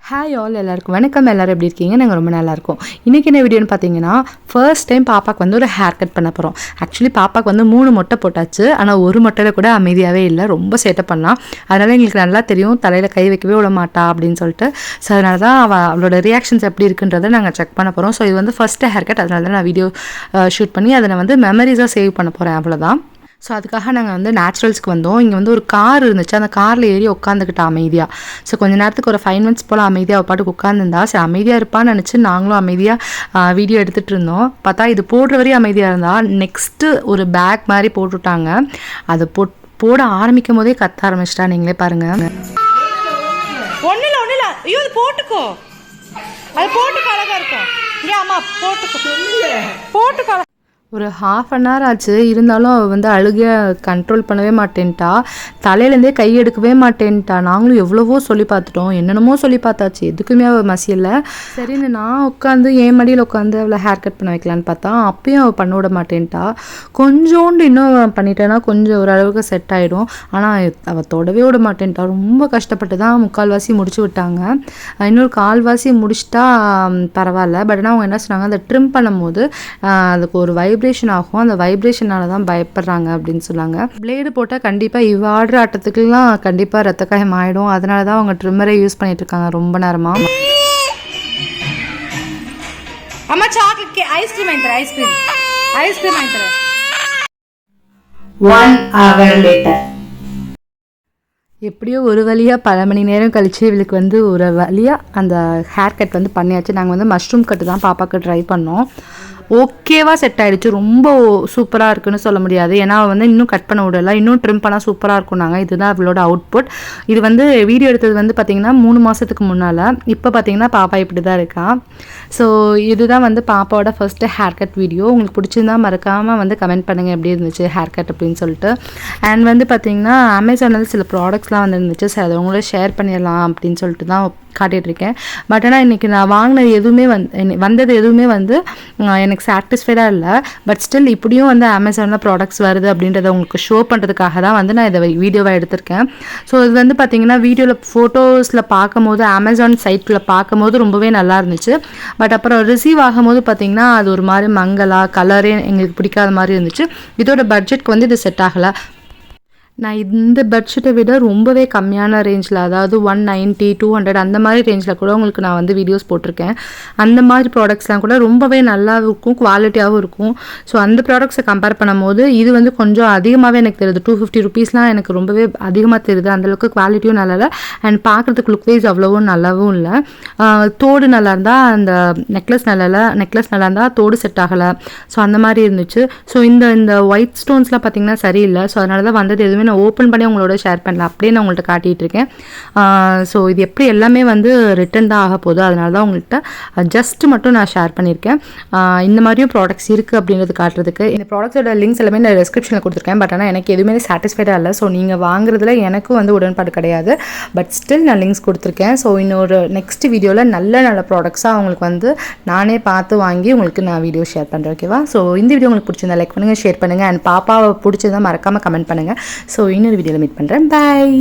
Hi all எல்லாருக்கும் வணக்கம். எல்லோரும் எப்படி இருக்கீங்க? நாங்கள் ரொம்ப நல்லாயிருக்கோம். இன்றைக்கி என்ன வீடியோன்னு பார்த்தீங்கன்னா, ஃபர்ஸ்ட் டைம் பாப்பாவுக்கு வந்து ஒரு ஹேர் கட் பண்ண போகிறோம். ஆக்சுவலி பாப்பாவுக்கு வந்து 3 மொட்டை போட்டாச்சு. ஆனால் ஒரு மொட்டையில் கூட அமைதியாகவே இல்லை, ரொம்ப சேட்டை பண்ணலாம். அதனால் எங்களுக்கு நல்லா தெரியும் தலையில் கை வைக்கவே விட மாட்டா அப்படின்னு சொல்லிட்டு. ஸோ அதனால தான் அவளோட ரியாக்ஷன்ஸ் எப்படி இருக்குன்றதை நாங்கள் செக் பண்ண போகிறோம். ஸோ இது வந்து ஃபஸ்ட்டு ஹேர் கட், அதனால தான் நான் வீடியோ ஷூட் பண்ணி அதை நான் வந்து மெமரிஸாக சேவ் பண்ண போகிறேன், அவ்வளோதான். ஸோ அதுக்காக நாங்கள் வந்து நேச்சுரல்ஸ்க்கு வந்தோம். இங்கே வந்து ஒரு கார் இருந்துச்சு, அந்த காரில் ஏறி உட்காந்துக்கிட்டா அமைதியாக. ஸோ கொஞ்ச நேரத்துக்கு ஒரு 5 மினிட்ஸ் போல் அமைதியாக பாட்டுக்கு உட்காந்துருந்தா. சரி அமைதியாக இருப்பான்னு நினச்சி நாங்களும் அமைதியாக வீடியோ எடுத்துகிட்டு இருந்தோம். பார்த்தா இது போடுற வரையும் அமைதியாக இருந்தால் நெக்ஸ்ட்டு ஒரு பேக் மாதிரி போட்டுவிட்டாங்க. அதை போட ஆரம்பிக்கும் போதே கத்த ஆரம்பிச்சிட்டா. நீங்களே பாருங்கள். ஒன்றும் இல்லை ஐயோ அது போட்டுக்கோ, அது போட்டுக்கோ, அழகாக இருக்கும். ஏன் அம்மா போட்டுக்கோ. ஒரு 1/2 அன் ஹவர் ஆச்சு. இருந்தாலும் அவள் வந்து அழுகையை கண்ட்ரோல் பண்ணவே மாட்டேன்ட்டா. தலையிலேருந்தே கை எடுக்கவே மாட்டேன்ட்டா. நாங்களும் எவ்வளவோ சொல்லி பார்த்துட்டோம், என்னென்னமோ சொல்லி பார்த்தாச்சு, எதுக்குமே அவள் மசியலை. சரின்னு நான் உட்காந்து என் மடியில் உட்காந்து அவளை ஹேர் கட் பண்ண வைக்கலான்னு பார்த்தா அப்பயும் அவள் பண்ண விட மாட்டேன்ட்டா. கொஞ்சோண்டு இன்னும் பண்ணிட்டேன்னா கொஞ்சம் ஓரளவுக்கு செட் ஆகிடும். ஆனால் அவள் தொடவே விட மாட்டேன்ட்டா. ரொம்ப கஷ்டப்பட்டு தான் முக்கால்வாசி முடிச்சு விட்டாங்க. இன்னொரு கால்வாசி முடிச்சிட்டா பரவாயில்ல. பட் ஆனால் அவங்க என்ன சொன்னாங்க, அந்த ட்ரிம் பண்ணும்போது அதுக்கு ஒரு வைப்ரேஷன் ஆகும், அந்த வைப்ரேஷனால தான் பயப்படுறாங்க அப்படின்னு சொன்னாங்க. பிளேடு போட்டால் கண்டிப்பாக இவ ஆடுற ஆட்டத்துக்குலாம் கண்டிப்பாக ரத்த காயம் ஆகிடும். அதனால தான் அவங்க ட்ரிம்மரை யூஸ் பண்ணிட்டு இருக்காங்க ரொம்ப நேரமாக. அம்மா சாக்லேட் ஐஸ்கிரீம் வாங்கி தரேன், ஐஸ்கிரீம் வாங்கி தரேன். 1 hour later. எப்படியோ ஒரு வழியாக பல மணி நேரம் கழித்து இவளுக்கு வந்து ஒரு வழியாக அந்த ஹேர் கட் வந்து பண்ணியாச்சு. நாங்கள் வந்து மஷ்ரூம் கட்டு தான் பாப்பாவுக்கு ட்ரை பண்ணோம். ஓகேவா செட் ஆகிடுச்சு. ரொம்ப சூப்பராக இருக்குன்னு சொல்ல முடியாது, ஏன்னா வந்து இன்னும் கட் பண்ண விடலை, இன்னும் ட்ரிம் பண்ணால் சூப்பராக இருக்கும். நாங்கள் இதுதான் அவளோட அவுட்புட். இது வந்து வீடியோ எடுத்தது வந்து பார்த்திங்கன்னா 3 மாதத்துக்கு முன்னால். இப்போ பார்த்திங்கன்னா பாப்பா இப்படி தான் இருக்கா. ஸோ இதுதான் வந்து பாப்பாவோட ஃபஸ்ட்டு ஹேர் கட் வீடியோ. உங்களுக்கு பிடிச்சிருந்தா மறக்காமல் வந்து கமெண்ட் பண்ணுங்கள் எப்படி இருந்துச்சு ஹேர் கட் அப்படின்னு சொல்லிட்டு. அண்ட் வந்து பார்த்திங்கன்னா அமேசானில் சில ப்ராடக்ட்ஸ்லாம் வந்து இருந்துச்சு. சரி அதை உங்களே ஷேர் பண்ணிடலாம் அப்படின்னு சொல்லிட்டு தான் காட்டிகிட்ருக்கேன். பட் ஆனால் இன்றைக்கி நான் வாங்கினது எதுவுமே வந்தது எதுவுமே வந்து எனக்கு சாட்டிஸ்ஃபைடாக இல்லை. பட் ஸ்டில் இப்படியும் வந்து அமேசானில் ப்ராடக்ட்ஸ் வருது அப்படின்றத உங்களுக்கு ஷோ பண்ணுறதுக்காக தான் வந்து நான் இதை வீடியோவாக எடுத்திருக்கேன். ஸோ இது வந்து பார்த்திங்கன்னா வீடியோவில் ஃபோட்டோஸில் பார்க்கும்போது அமேசான் சைட்டில் பார்க்கும்போது ரொம்பவே நல்லா இருந்துச்சு. பட் அப்புறம் ரிசீவ் ஆகும்போது பார்த்திங்கன்னா அது ஒரு மாதிரி மங்கலாக கலரே எங்களுக்கு பிடிக்காத மாதிரி இருந்துச்சு. இதோட பட்ஜெட்க்கு வந்து இது செட் ஆகலை. நான் இந்த பெட்ஷீட்டை விட ரொம்பவே கம்மியான ரேஞ்சில், அதாவது 190, 200 அந்த மாதிரி ரேஞ்சில் கூட உங்களுக்கு நான் வந்து வீடியோஸ் போட்டிருக்கேன். அந்த மாதிரி ப்ராடக்ட்ஸ்லாம் கூட ரொம்பவே நல்லா இருக்கும், குவாலிட்டியாகவும் இருக்கும். ஸோ அந்த ப்ராடக்ட்ஸை கம்பேர் பண்ணும்போது இது வந்து கொஞ்சம் அதிகமாகவே எனக்கு தெரியுது. 250 ருபீஸ்லாம் எனக்கு ரொம்பவே அதிகமாக தெரியுது. அந்தளவுக்கு குவாலிட்டியும் நல்லா இல்லை, அண்ட் பார்க்குறதுக்கு லுக் வைஸ் அவ்வளோவும் நல்லாவும் இல்லை. தோடு நல்லா இருந்தால் அந்த நெக்லஸ் நல்லா இருந்தால் தோடு செட் ஆகலை. ஸோ அந்த மாதிரி இருந்துச்சு. ஸோ இந்த ஒயிட் ஸ்டோன்ஸ்லாம் பார்த்திங்கன்னா சரியில்லை. ஸோ அதனால தான் வந்தது எதுவுமே நான் ஓப்பன் பண்ணி உங்களோட ஷேர் பண்ணல, அப்படியே நான் உங்கள்கிட்ட காட்டிகிட்டு இருக்கேன். ஸோ இது எப்படி எல்லாமே வந்து ரிட்டன் தான் ஆக போகுது, அதனால தான் உங்கள்கிட்ட ஜஸ்ட் மட்டும் நான் ஷேர் பண்ணியிருக்கேன். இந்த மாதிரியும் ப்ராடக்ட்ஸ் இருக்குது அப்படின்றது காட்டுறதுக்கு. இந்த ப்ராடக்ட்ஸோட லிங்க்ஸ் எல்லாமே நான் டிஸ்கிரிப்ஷனில் கொடுத்துருக்கேன். பட் ஆனால் எனக்கு எதுவுமே சாட்டிஸ்ஃபைடாக இல்லை. ஸோ நீங்கள் வாங்குறதுல எனக்கும் வந்து உடன்பாடு கிடையாது. பட் ஸ்டில் நான் லிங்க்ஸ் கொடுத்துருக்கேன். ஸோ இன்னொரு நெக்ஸ்ட் வீடியோவில் நல்ல ப்ராடக்ட்ஸாக அவங்களுக்கு வந்து நானே பார்த்து வாங்கி உங்களுக்கு நான் வீடியோ ஷேர் பண்ணுறேன். ஓகேவா? ஸோ இந்த வீடியோ உங்களுக்கு பிடிச்சிருந்தா லைக் பண்ணுங்கள், ஷேர் பண்ணுங்கள், அண்ட் பாப்பாவை பிடிச்சதா மறக்காமல் கமெண்ட் பண்ணுங்கள். ஸோ இன்னொரு வீடியோவில் மீட் பண்ணுறேன். பாய்.